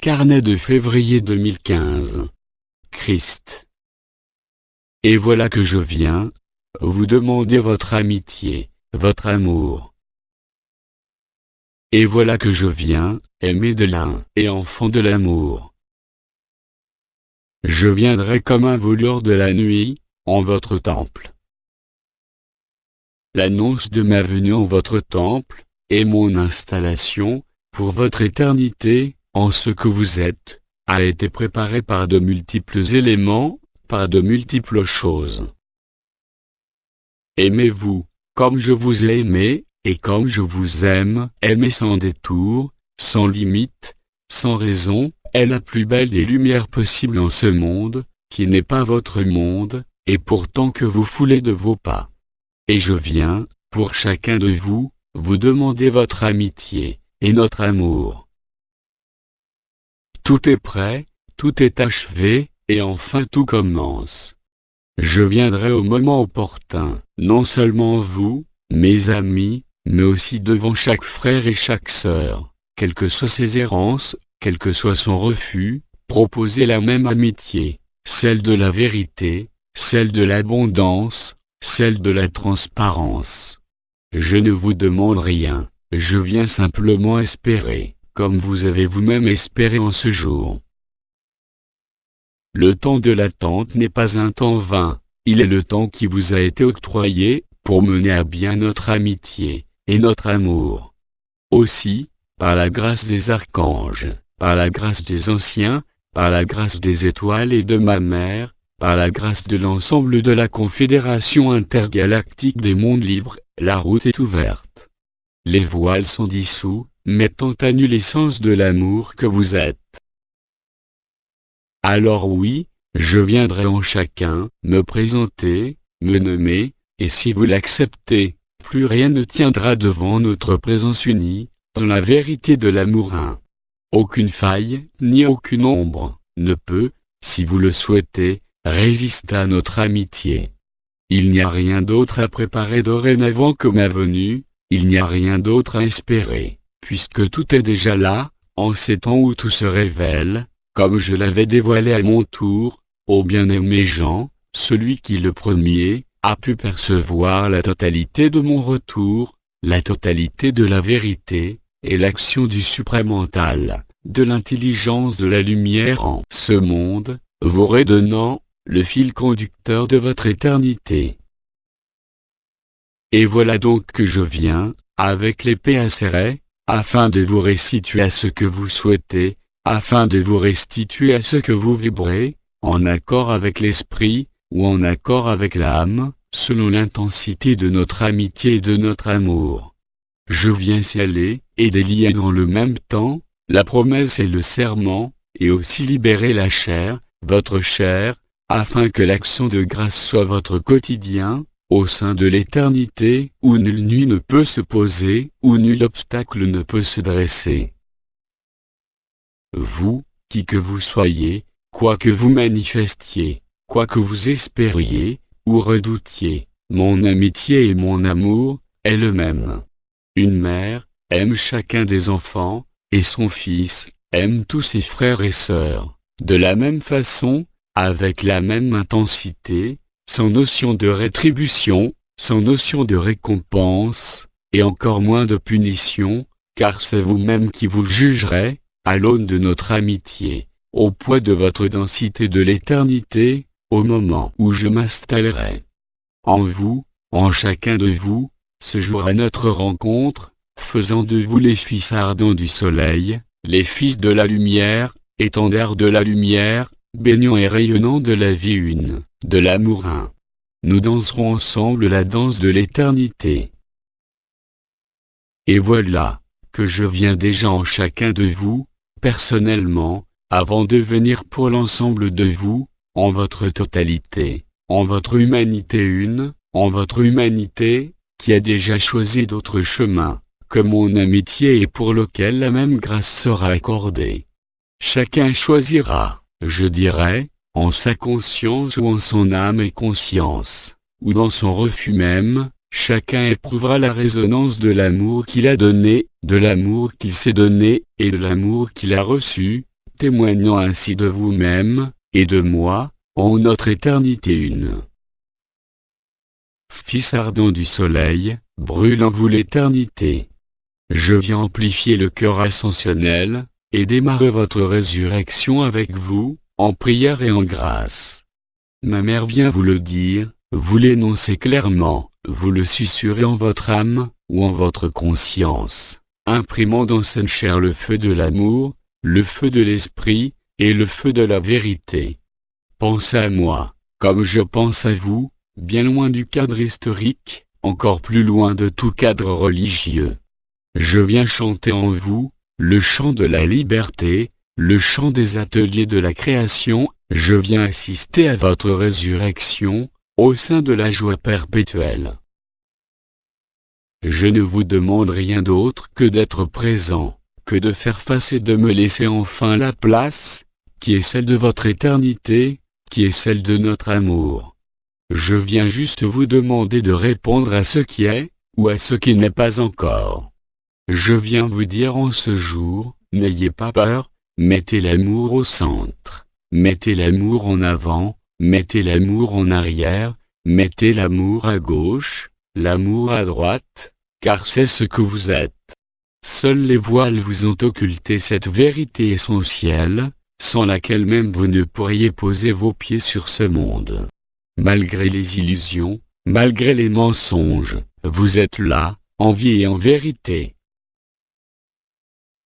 Carnet de février 2015. Christ. Et voilà que je viens vous demander votre amitié, votre amour. Et voilà que je viens, aimé de l'un et enfant de l'amour. Je viendrai comme un voleur de la nuit, en votre temple. L'annonce de ma venue en votre temple, et mon installation, pour votre éternité, en ce que vous êtes, a été préparée par de multiples éléments, par de multiples choses. Aimez-vous, comme je vous ai aimé, et comme je vous aime, aimez sans détour, sans limite, sans raison, est la plus belle des lumières possibles en ce monde, qui n'est pas votre monde, et pourtant que vous foulez de vos pas. Et je viens, pour chacun de vous, vous demander votre amitié, et notre amour. Tout est prêt, tout est achevé, et enfin tout commence. Je viendrai au moment opportun, non seulement vous, mes amis, mais aussi devant chaque frère et chaque sœur, quelles que soient ses errances, quel que soit son refus, proposer la même amitié, celle de la vérité, celle de l'abondance, celle de la transparence. Je ne vous demande rien, je viens simplement espérer, comme vous avez vous-même espéré en ce jour. Le temps de l'attente n'est pas un temps vain, il est le temps qui vous a été octroyé, pour mener à bien notre amitié, et notre amour. Aussi, par la grâce des archanges, par la grâce des anciens, par la grâce des étoiles et de ma mère, par la grâce de l'ensemble de la Confédération intergalactique des mondes libres, la route est ouverte. Les voiles sont dissous, mettant à nu l'essence de l'amour que vous êtes. Alors oui, je viendrai en chacun, me présenter, me nommer, et si vous l'acceptez, plus rien ne tiendra devant notre présence unie, dans la vérité de l'amour un. Aucune faille, ni aucune ombre, ne peut, si vous le souhaitez, résister à notre amitié. Il n'y a rien d'autre à préparer dorénavant que ma venue, il n'y a rien d'autre à espérer, puisque tout est déjà là, en ces temps où tout se révèle, comme je l'avais dévoilé à mon tour, ô bien-aimé Jean, celui qui le premier, a pu percevoir la totalité de mon retour, la totalité de la vérité, et l'action du supramental, de l'intelligence de la lumière en ce monde, vous redonnant le fil conducteur de votre éternité. Et voilà donc que je viens, avec l'épée acérée, afin de vous restituer à ce que vous souhaitez, afin de vous restituer à ce que vous vibrez, en accord avec l'esprit, ou en accord avec l'âme, selon l'intensité de notre amitié et de notre amour. Je viens sceller, et délier dans le même temps, la promesse et le serment, et aussi libérer la chair, votre chair, afin que l'action de grâce soit votre quotidien, au sein de l'éternité, où nulle nuit ne peut se poser, où nul obstacle ne peut se dresser. Vous, qui que vous soyez, quoi que vous manifestiez, quoi que vous espériez, ou redoutiez, mon amitié et mon amour, est le même. Une mère, aime chacun des enfants, et son fils, aime tous ses frères et sœurs, de la même façon, avec la même intensité, sans notion de rétribution, sans notion de récompense, et encore moins de punition, car c'est vous-même qui vous jugerez, à l'aune de notre amitié, au poids de votre densité de l'éternité, au moment où je m'installerai. En vous, en chacun de vous, ce jour à notre rencontre, faisant de vous les fils ardents du soleil, les fils de la lumière, étendards de la lumière, baignant et rayonnant de la vie une, de l'amour un. Nous danserons ensemble la danse de l'éternité. Et voilà, que je viens déjà en chacun de vous, personnellement, avant de venir pour l'ensemble de vous, en votre totalité, en votre humanité une, en votre humanité, qui a déjà choisi d'autres chemins, que mon amitié et pour lequel la même grâce sera accordée. Chacun choisira, je dirais, en sa conscience ou en son âme et conscience, ou dans son refus même, chacun éprouvera la résonance de l'amour qu'il a donné, de l'amour qu'il s'est donné, et de l'amour qu'il a reçu, témoignant ainsi de vous-même, et de moi, en notre éternité une. Fils ardent du soleil, brûle en vous l'éternité. Je viens amplifier le cœur ascensionnel, et démarrer votre résurrection avec vous, en prière et en grâce. Ma mère vient vous le dire, vous l'énoncez clairement, vous le susurrez en votre âme, ou en votre conscience, imprimant dans cette chair le feu de l'amour, le feu de l'esprit, et le feu de la vérité. Pensez à moi, comme je pense à vous, bien loin du cadre historique, encore plus loin de tout cadre religieux. Je viens chanter en vous, le chant de la liberté, le chant des ateliers de la création, je viens assister à votre résurrection, au sein de la joie perpétuelle. Je ne vous demande rien d'autre que d'être présent, que de faire face et de me laisser enfin la place, qui est celle de votre éternité, qui est celle de notre amour. Je viens juste vous demander de répondre à ce qui est, ou à ce qui n'est pas encore. Je viens vous dire en ce jour, n'ayez pas peur, mettez l'amour au centre, mettez l'amour en avant, mettez l'amour en arrière, mettez l'amour à gauche, l'amour à droite, car c'est ce que vous êtes. Seuls les voiles vous ont occulté cette vérité essentielle, sans laquelle même vous ne pourriez poser vos pieds sur ce monde. Malgré les illusions, malgré les mensonges, vous êtes là, en vie et en vérité.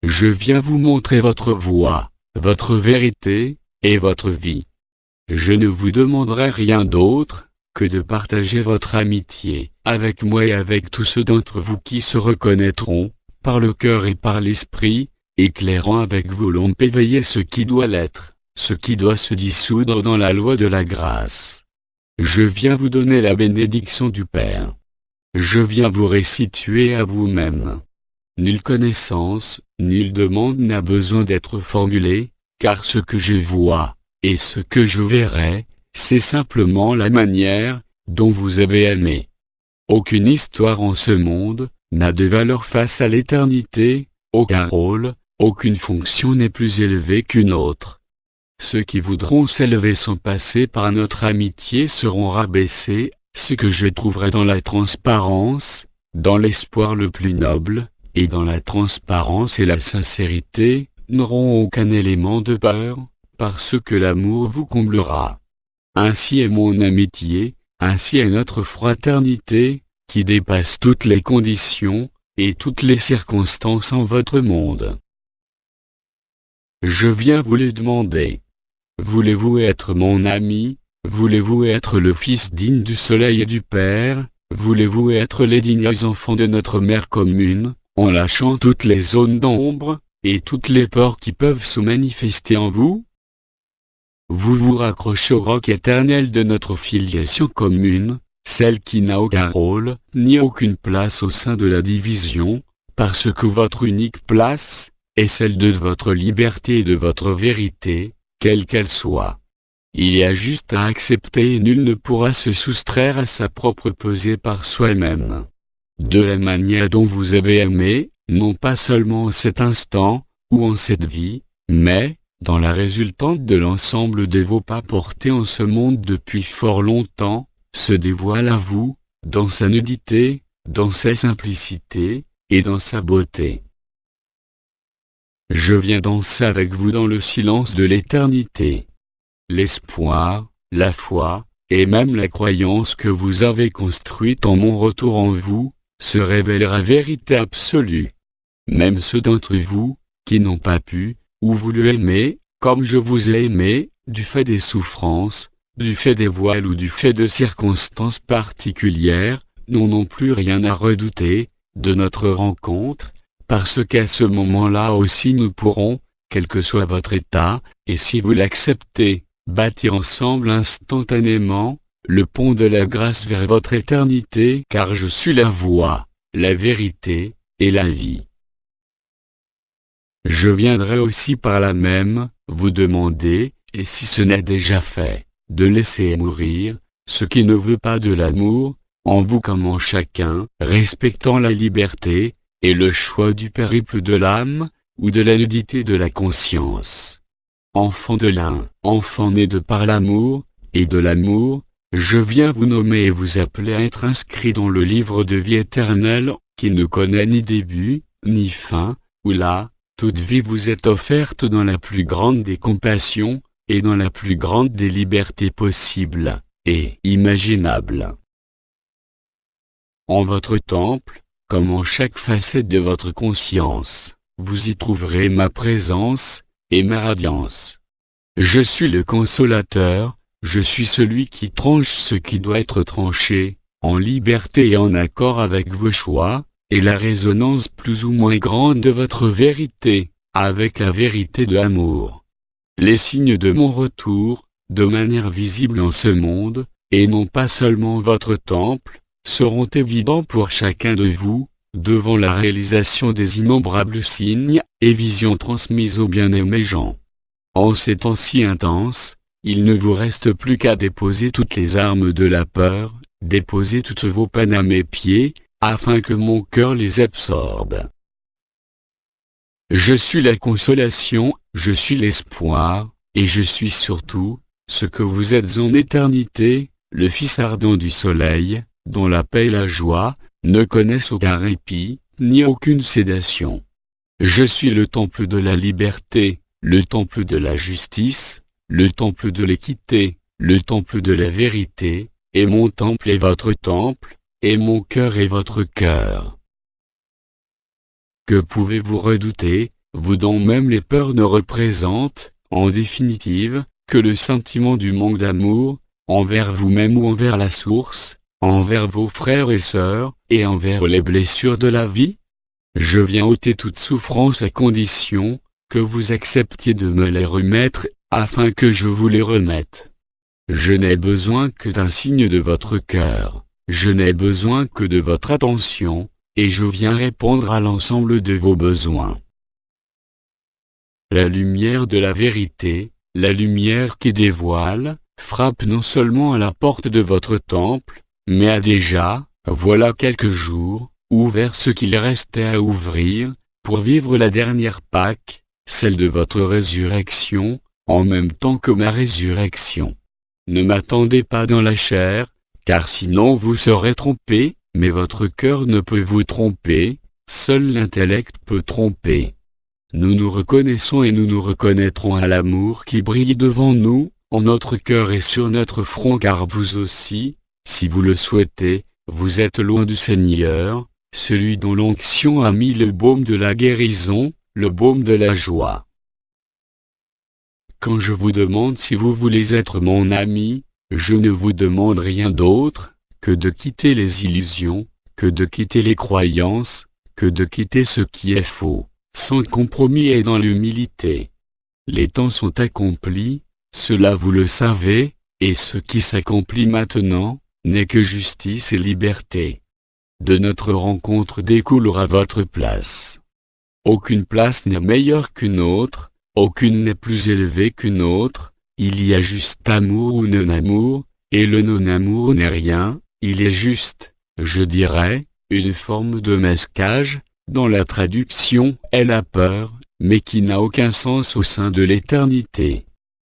Je viens vous montrer votre voie, votre vérité, et votre vie. Je ne vous demanderai rien d'autre, que de partager votre amitié, avec moi et avec tous ceux d'entre vous qui se reconnaîtront, par le cœur et par l'esprit, éclairant avec vos lampes éveillées ce qui doit l'être, ce qui doit se dissoudre dans la loi de la grâce. Je viens vous donner la bénédiction du Père. Je viens vous restituer à vous-même. Nulle connaissance, nulle demande n'a besoin d'être formulée, car ce que je vois, et ce que je verrai, c'est simplement la manière, dont vous avez aimé. Aucune histoire en ce monde, n'a de valeur face à l'éternité, aucun rôle, aucune fonction n'est plus élevée qu'une autre. Ceux qui voudront s'élever sans passer par notre amitié seront rabaissés, ce que je trouverai dans la transparence, dans l'espoir le plus noble, et dans la transparence et la sincérité, n'auront aucun élément de peur, parce que l'amour vous comblera. Ainsi est mon amitié, ainsi est notre fraternité, qui dépasse toutes les conditions, et toutes les circonstances en votre monde. Je viens vous le demander. Voulez-vous être mon ami, voulez-vous être le fils digne du soleil et du Père, voulez-vous être les dignes enfants de notre mère commune, en lâchant toutes les zones d'ombre, et toutes les peurs qui peuvent se manifester en vous? Vous vous raccrochez au roc éternel de notre filiation commune, celle qui n'a aucun rôle, ni aucune place au sein de la division, parce que votre unique place, est celle de votre liberté et de votre vérité, quelle qu'elle soit. Il y a juste à accepter et nul ne pourra se soustraire à sa propre pesée par soi-même. De la manière dont vous avez aimé, non pas seulement en cet instant, ou en cette vie, mais, dans la résultante de l'ensemble de vos pas portés en ce monde depuis fort longtemps, se dévoile à vous, dans sa nudité, dans sa simplicité, et dans sa beauté. Je viens danser avec vous dans le silence de l'éternité. L'espoir, la foi, et même la croyance que vous avez construite en mon retour en vous, se révélera vérité absolue. Même ceux d'entre vous, qui n'ont pas pu, ou voulu aimer, comme je vous ai aimé, du fait des souffrances, du fait des voiles ou du fait de circonstances particulières, n'ont non plus rien à redouter, de notre rencontre, parce qu'à ce moment-là aussi nous pourrons, quel que soit votre état, et si vous l'acceptez, bâtir ensemble instantanément, le pont de la grâce vers votre éternité, car je suis la voie, la vérité, et la vie. Je viendrai aussi par là même, vous demander, et si ce n'est déjà fait, de laisser mourir, ce qui ne veut pas de l'amour, en vous comme en chacun, respectant la liberté, et le choix du périple de l'âme, ou de la nudité de la conscience. enfant de l'un, enfant né de par l'amour, et de l'amour, je viens vous nommer et vous appeler à être inscrit dans le livre de vie éternelle, qui ne connaît ni début, ni fin, où là, toute vie vous est offerte dans la plus grande des compassions, et dans la plus grande des libertés possibles, et imaginables. En votre temple, comme en chaque facette de votre conscience, vous y trouverez ma présence, et ma radiance. Je suis le consolateur, je suis celui qui tranche ce qui doit être tranché, en liberté et en accord avec vos choix, et la résonance plus ou moins grande de votre vérité, avec la vérité de l'amour. Les signes de mon retour, de manière visible en ce monde, et non pas seulement votre temple, seront évidents pour chacun de vous, devant la réalisation des innombrables signes et visions transmises aux bien-aimés gens. En ces temps si intenses, il ne vous reste plus qu'à déposer toutes les armes de la peur, déposer toutes vos peines à mes pieds, afin que mon cœur les absorbe. Je suis la consolation, je suis l'espoir, et je suis surtout, ce que vous êtes en éternité, le Fils ardent du soleil, dont la paix et la joie ne connaissent aucun répit, ni aucune sédation. Je suis le temple de la liberté, le temple de la justice, le temple de l'équité, le temple de la vérité, et mon temple est votre temple, et mon cœur est votre cœur. Que pouvez-vous redouter, vous dont même les peurs ne représentent, en définitive, que le sentiment du manque d'amour, envers vous-même ou envers la source, envers vos frères et sœurs, et envers les blessures de la vie? Je viens ôter toute souffrance à condition que vous acceptiez de me les remettre, afin que je vous les remette. Je n'ai besoin que d'un signe de votre cœur, je n'ai besoin que de votre attention, et je viens répondre à l'ensemble de vos besoins. La lumière de la vérité, la lumière qui dévoile, frappe non seulement à la porte de votre temple, mais a déjà, voilà quelques jours, ouvert ce qu'il restait à ouvrir, pour vivre la dernière Pâque, celle de votre résurrection, en même temps que ma résurrection. Ne m'attendez pas dans la chair, car sinon vous serez trompés, mais votre cœur ne peut vous tromper, seul l'intellect peut tromper. Nous nous reconnaissons et nous nous reconnaîtrons à l'amour qui brille devant nous, en notre cœur et sur notre front, car vous aussi, si vous le souhaitez, vous êtes loin du Seigneur, celui dont l'onction a mis le baume de la guérison, le baume de la joie. Quand je vous demande si vous voulez être mon ami, je ne vous demande rien d'autre, que de quitter les illusions, que de quitter les croyances, que de quitter ce qui est faux, sans compromis et dans l'humilité. Les temps sont accomplis, cela vous le savez, et ce qui s'accomplit maintenant, n'est que justice et liberté. De notre rencontre découlera votre place. Aucune place n'est meilleure qu'une autre, aucune n'est plus élevée qu'une autre, il y a juste amour ou non-amour, et le non-amour n'est rien, il est juste, je dirais, une forme de masquage, dont la traduction est la peur, mais qui n'a aucun sens au sein de l'éternité.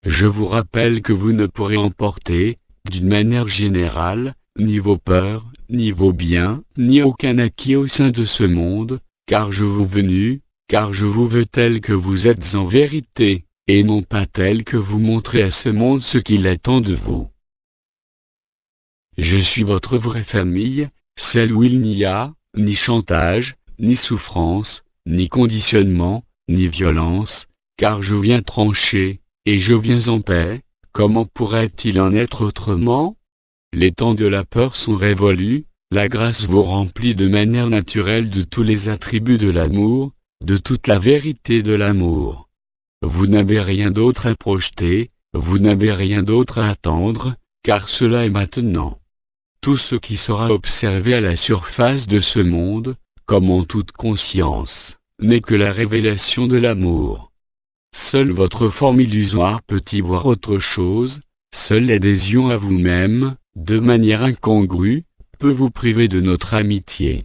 Je vous rappelle que vous ne pourrez emporter, d'une manière générale, ni vos peurs, ni vos biens, ni aucun acquis au sein de ce monde, car je vous veux tel que vous êtes en vérité, et non pas tel que vous montrez à ce monde ce qu'il attend de vous. Je suis votre vraie famille, celle où il n'y a, ni chantage, ni souffrance, ni conditionnement, ni violence, car je viens trancher, et je viens en paix. Comment pourrait-il en être autrement? Les temps de la peur sont révolus, la grâce vous remplit de manière naturelle de tous les attributs de l'amour, de toute la vérité de l'amour. Vous n'avez rien d'autre à projeter, vous n'avez rien d'autre à attendre, car cela est maintenant. Tout ce qui sera observé à la surface de ce monde, comme en toute conscience, n'est que la révélation de l'amour. Seule votre forme illusoire peut y voir autre chose, seule l'adhésion à vous-même, de manière incongrue, peut vous priver de notre amitié.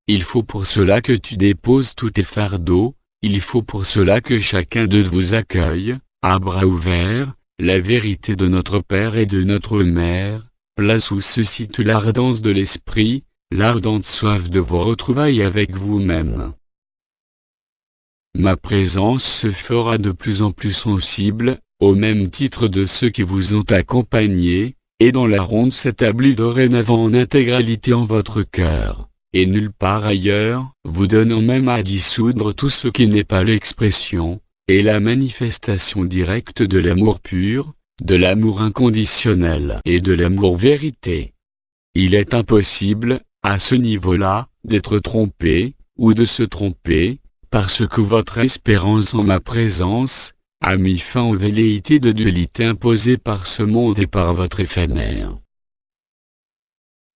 Il faut pour cela que tu déposes tous tes fardeaux, il faut pour cela que chacun d'eux vous accueille, à bras ouverts, la vérité de notre Père et de notre Mère, place où se situe l'ardence de l'esprit, l'ardente soif de vos retrouvailles avec vous-même. Ma présence se fera de plus en plus sensible, au même titre de ceux qui vous ont accompagné, et dont la ronde s'établit dorénavant en intégralité en votre cœur, et nulle part ailleurs, vous donnant même à dissoudre tout ce qui n'est pas l'expression, et la manifestation directe de l'amour pur, de l'amour inconditionnel et de l'amour vérité. Il est impossible, à ce niveau-là, d'être trompé, ou de se tromper, parce que votre espérance en ma présence a mis fin aux velléités de dualité imposées par ce monde et par votre éphémère.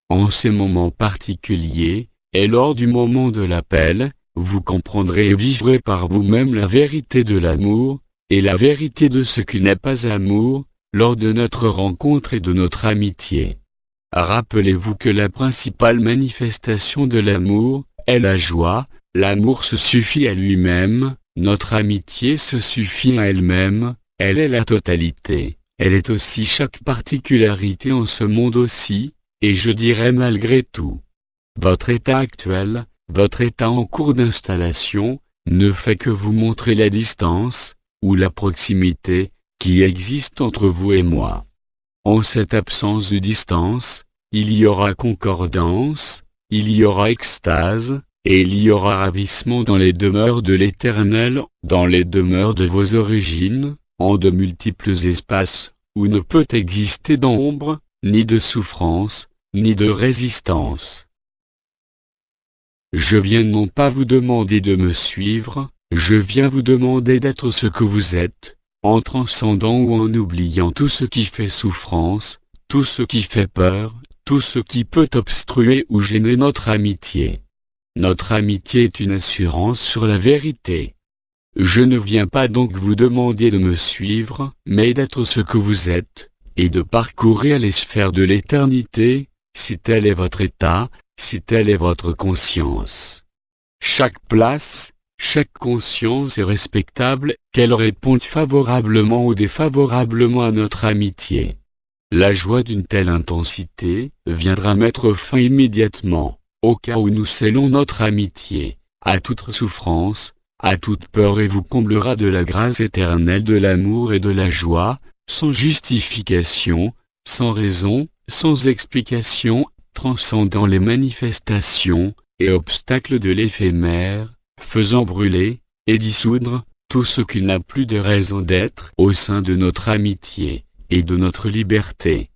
En ces moments particuliers, et lors du moment de l'appel, vous comprendrez et vivrez par vous-même la vérité de l'amour, et la vérité de ce qui n'est pas amour, lors de notre rencontre et de notre amitié. Rappelez-vous que la principale manifestation de l'amour est la joie. L'amour se suffit à lui-même, notre amitié se suffit à elle-même, elle est la totalité, elle est aussi chaque particularité en ce monde aussi, et je dirais malgré tout. Votre état actuel, votre état en cours d'installation, ne fait que vous montrer la distance, ou la proximité, qui existe entre vous et moi. En cette absence de distance, il y aura concordance, il y aura extase, et il y aura ravissement dans les demeures de l'Éternel, dans les demeures de vos origines, en de multiples espaces, où ne peut exister d'ombre, ni de souffrance, ni de résistance. Je viens non pas vous demander de me suivre, je viens vous demander d'être ce que vous êtes, en transcendant ou en oubliant tout ce qui fait souffrance, tout ce qui fait peur, tout ce qui peut obstruer ou gêner notre amitié. Notre amitié est une assurance sur la vérité. Je ne viens pas donc vous demander de me suivre, mais d'être ce que vous êtes, et de parcourir les sphères de l'éternité, si tel est votre état, si telle est votre conscience. Chaque place, chaque conscience est respectable, qu'elle réponde favorablement ou défavorablement à notre amitié. La joie d'une telle intensité viendra mettre fin immédiatement, au cas où nous scellons notre amitié, à toute souffrance, à toute peur et vous comblera de la grâce éternelle de l'amour et de la joie, sans justification, sans raison, sans explication, transcendant les manifestations et obstacles de l'éphémère, faisant brûler et dissoudre tout ce qui n'a plus de raison d'être au sein de notre amitié et de notre liberté.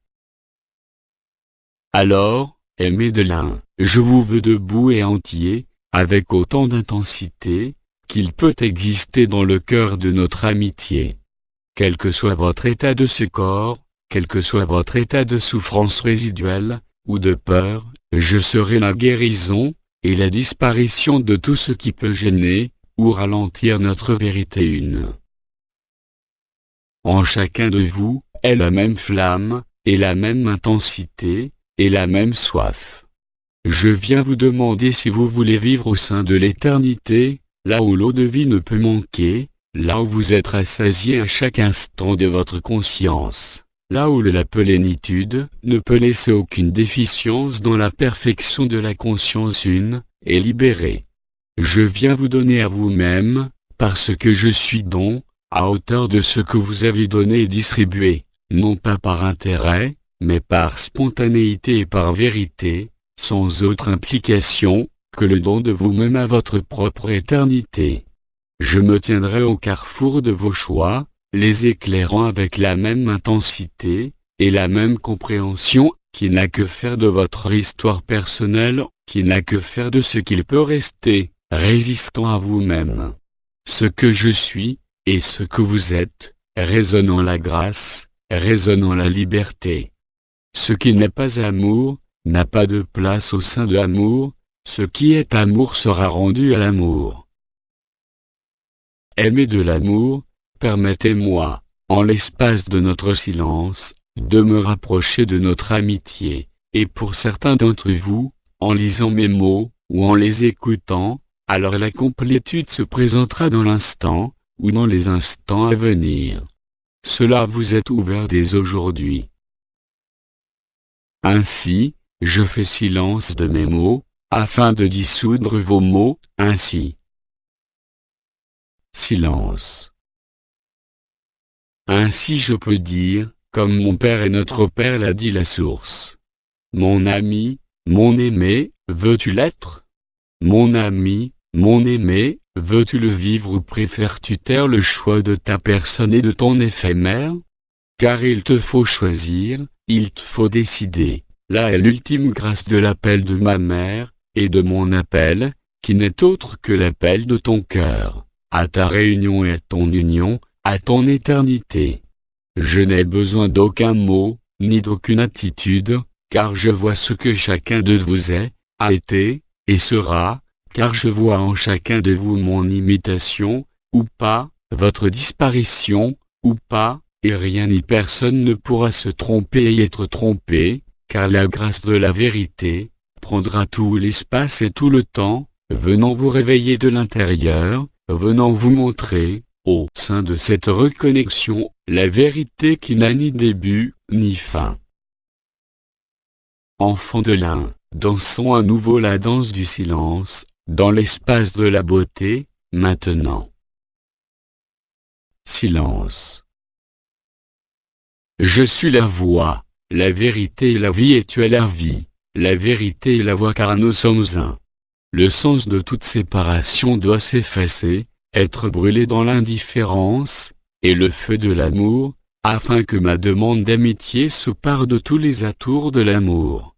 Alors, aimés de l'un, je vous veux debout et entier, avec autant d'intensité qu'il peut exister dans le cœur de notre amitié. Quel que soit votre état de ce corps, quel que soit votre état de souffrance résiduelle, ou de peur, je serai la guérison, et la disparition de tout ce qui peut gêner, ou ralentir notre vérité une. En chacun de vous, est la même flamme, et la même intensité, et la même soif. Je viens vous demander si vous voulez vivre au sein de l'éternité, là où l'eau de vie ne peut manquer, là où vous êtes rassasié à chaque instant de votre conscience, là où la plénitude ne peut laisser aucune déficience dans la perfection de la conscience une, et libérée. Je viens vous donner à vous-même, parce que je suis don, à hauteur de ce que vous avez donné et distribué, non pas par intérêt, mais par spontanéité et par vérité, sans autre implication que le don de vous-même à votre propre éternité. Je me tiendrai au carrefour de vos choix, les éclairant avec la même intensité, et la même compréhension, qui n'a que faire de votre histoire personnelle, qui n'a que faire de ce qu'il peut rester, résistant à vous-même. Ce que je suis, et ce que vous êtes, résonnant la grâce, résonnant la liberté. Ce qui n'est pas amour, n'a pas de place au sein de l'amour, ce qui est amour sera rendu à l'amour. Aimez de l'amour, permettez-moi, en l'espace de notre silence, de me rapprocher de notre amitié, et pour certains d'entre vous, en lisant mes mots, ou en les écoutant, alors la complétude se présentera dans l'instant, ou dans les instants à venir. cela vous est ouvert dès aujourd'hui. Ainsi, je fais silence de mes mots, afin de dissoudre vos mots, ainsi. Silence. Ainsi je peux dire, comme mon Père et notre Père l'a dit la source. Mon ami, mon aimé, veux-tu l'être? Mon ami, mon aimé, veux-tu le vivre ou préfères-tu taire le choix de ta personne et de ton éphémère? Car il te faut choisir, il te faut décider. Là est l'ultime grâce de l'appel de ma mère, et de mon appel, qui n'est autre que l'appel de ton cœur, à ta réunion et à ton union, à ton éternité. Je n'ai besoin d'aucun mot, ni d'aucune attitude, car je vois ce que chacun de vous est, a été, et sera, car je vois en chacun de vous mon imitation, ou pas, votre disparition, ou pas, et rien ni personne ne pourra se tromper et être trompé, car la grâce de la vérité prendra tout l'espace et tout le temps, venant vous réveiller de l'intérieur, venant vous montrer, au sein de cette reconnexion, la vérité qui n'a ni début, ni fin. Enfants de l'un, dansons à nouveau la danse du silence, dans l'espace de la beauté, maintenant. Silence. Je suis la voix, la vérité et la vie et tu es la vie, la vérité et la voix car nous sommes un. Le sens de toute séparation doit s'effacer, être brûlé dans l'indifférence, et le feu de l'amour, afin que ma demande d'amitié se pare de tous les atours de l'amour.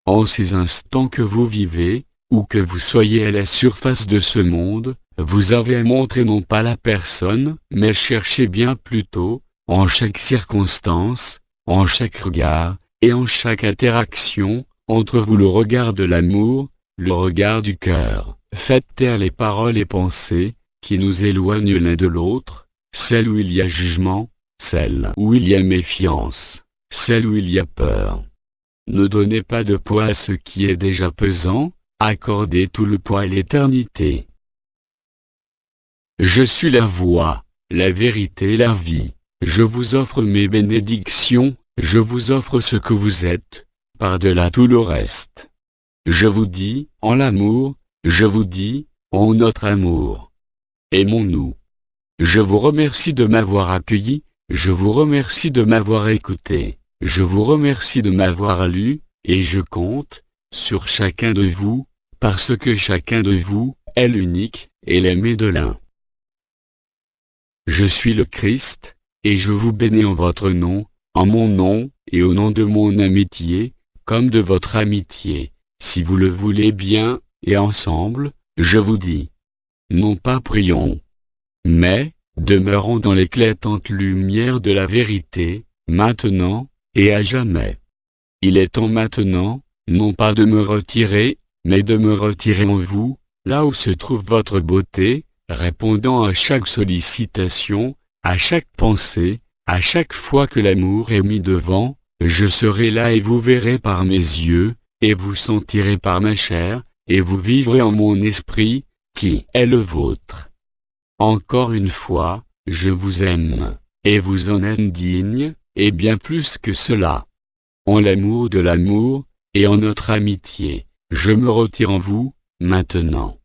En ces instants que vous vivez, ou que vous soyez à la surface de ce monde, vous avez montré non pas la personne, mais cherchez bien plutôt, en chaque circonstance, en chaque regard, et en chaque interaction, entre vous le regard de l'amour, le regard du cœur. Faites taire les paroles et pensées, qui nous éloignent l'un de l'autre, celles où il y a jugement, celles où il y a méfiance, celles où il y a peur. Ne donnez pas de poids à ce qui est déjà pesant, accordez tout le poids à l'éternité. Je suis la voie, la vérité et la vie. Je vous offre mes bénédictions, je vous offre ce que vous êtes, par-delà tout le reste. Je vous dis, en l'amour, je vous dis, en notre amour. Aimons-nous. Je vous remercie de m'avoir accueilli, je vous remercie de m'avoir écouté, je vous remercie de m'avoir lu, et je compte, sur chacun de vous, parce que chacun de vous, est l'unique, et l'aimé de l'un. Je suis le Christ, et je vous bénis en votre nom, en mon nom, et au nom de mon amitié, comme de votre amitié, si vous le voulez bien, et ensemble, je vous dis. Non pas prions, mais, demeurons dans l'éclatante lumière de la vérité, maintenant, et à jamais. Il est temps maintenant, non pas de me retirer, mais de me retirer en vous, là où se trouve votre beauté, répondant à chaque sollicitation, à chaque pensée, à chaque fois que l'amour est mis devant, je serai là et vous verrez par mes yeux, et vous sentirez par ma chair, et vous vivrez en mon esprit, qui est le vôtre. Encore une fois, je vous aime, et vous en êtes digne, et bien plus que cela. En l'amour de l'amour, et en notre amitié, je me retire en vous, maintenant.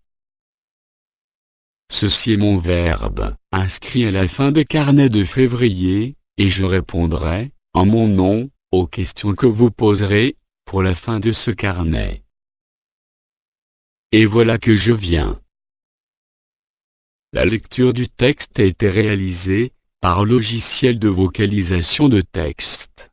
Ceci est mon verbe, inscrit à la fin de carnet de février, et je répondrai, en mon nom, aux questions que vous poserez, pour la fin de ce carnet. Et voilà que je viens. La lecture du texte a été réalisée, par logiciel de vocalisation de texte.